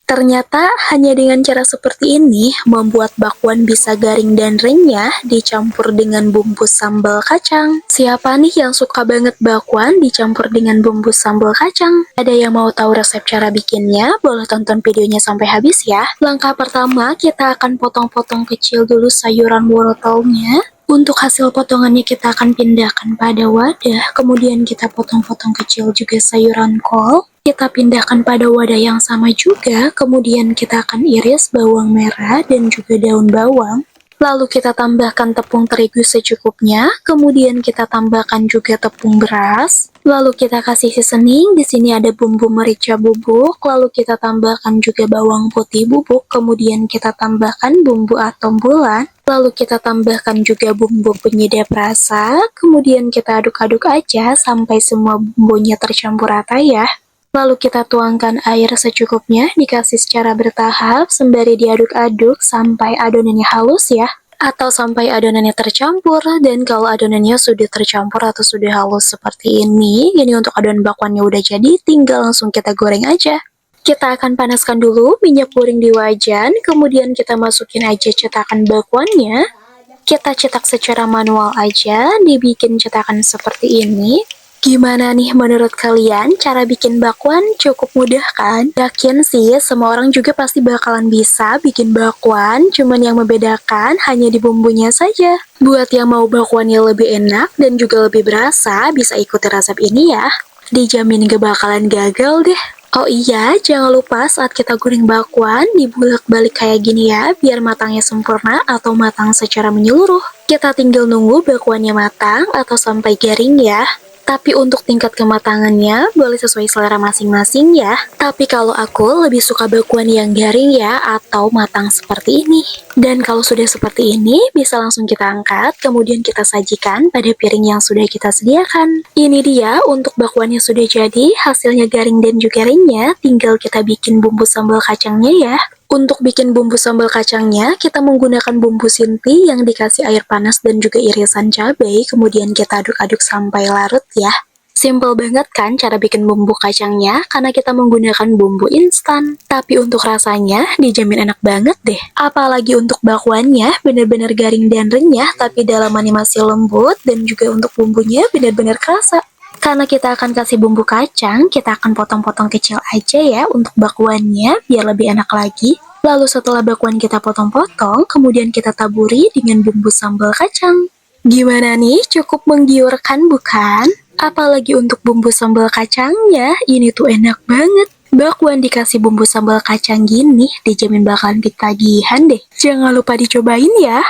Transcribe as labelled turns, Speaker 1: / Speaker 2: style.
Speaker 1: Ternyata hanya dengan cara seperti ini membuat bakwan bisa garing dan renyah dicampur dengan bumbu sambal kacang. Siapa nih yang suka banget bakwan dicampur dengan bumbu sambal kacang? Ada yang mau tahu resep cara bikinnya? Boleh tonton videonya sampai habis ya. Langkah pertama, kita akan potong-potong kecil dulu sayuran wortelnya. Untuk hasil potongannya kita akan pindahkan pada wadah, kemudian kita potong-potong kecil juga sayuran kol. Kita pindahkan pada wadah yang sama juga, kemudian kita akan iris bawang merah dan juga daun bawang. Lalu kita tambahkan tepung terigu secukupnya, kemudian kita tambahkan juga tepung beras. Lalu kita kasih seasoning, di sini ada bumbu merica bubuk, lalu kita tambahkan juga bawang putih bubuk, kemudian kita tambahkan bumbu atom bulat. Lalu kita tambahkan juga bumbu penyedap rasa, kemudian kita aduk-aduk aja sampai semua bumbunya tercampur rata ya. Lalu kita tuangkan air secukupnya, dikasih secara bertahap, sembari diaduk-aduk sampai adonannya halus ya. Atau sampai adonannya tercampur, dan kalau adonannya sudah tercampur atau sudah halus seperti ini untuk adonan bakwannya udah jadi, tinggal langsung kita goreng aja. Kita akan panaskan dulu minyak goreng di wajan, kemudian kita masukin aja cetakan bakwannya. Kita cetak secara manual aja, dibikin cetakan seperti ini. Gimana nih menurut kalian cara bikin bakwan? Cukup mudah kan? Yakin sih semua orang juga pasti bakalan bisa bikin bakwan, cuman yang membedakan hanya di bumbunya saja. Buat yang mau bakwannya lebih enak dan juga lebih berasa, bisa ikuti resep ini ya. Dijamin gak bakalan gagal deh. Oh iya, jangan lupa saat kita goreng bakwan, dibulak-balik kayak gini ya, biar matangnya sempurna atau matang secara menyeluruh. Kita tinggal nunggu bakwannya matang atau sampai garing ya. Tapi untuk tingkat kematangannya, boleh sesuai selera masing-masing ya. Tapi kalau aku lebih suka bakwan yang garing ya, atau matang seperti ini. Dan kalau sudah seperti ini, bisa langsung kita angkat, kemudian kita sajikan pada piring yang sudah kita sediakan. Ini dia untuk bakwannya sudah jadi, hasilnya garing dan juga renyah, tinggal kita bikin bumbu sambal kacangnya ya. Untuk bikin bumbu sambal kacangnya, kita menggunakan bumbu sinti yang dikasih air panas dan juga irisan cabai, kemudian kita aduk-aduk sampai larut ya. Simple banget kan cara bikin bumbu kacangnya, karena kita menggunakan bumbu instan. Tapi untuk rasanya, dijamin enak banget deh. Apalagi untuk bakwannya, benar-benar garing dan renyah, tapi dalamannya masih lembut, dan juga untuk bumbunya benar-benar kerasa. Karena kita akan kasih bumbu kacang, kita akan potong-potong kecil aja ya untuk bakwannya, biar lebih enak lagi. Lalu setelah bakwan kita potong-potong, kemudian kita taburi dengan bumbu sambal kacang. Gimana nih, cukup menggiurkan bukan? Apalagi untuk bumbu sambal kacangnya, ini tuh enak banget. Bakwan dikasih bumbu sambal kacang gini, dijamin bakalan ketagihan deh. Jangan lupa dicobain ya.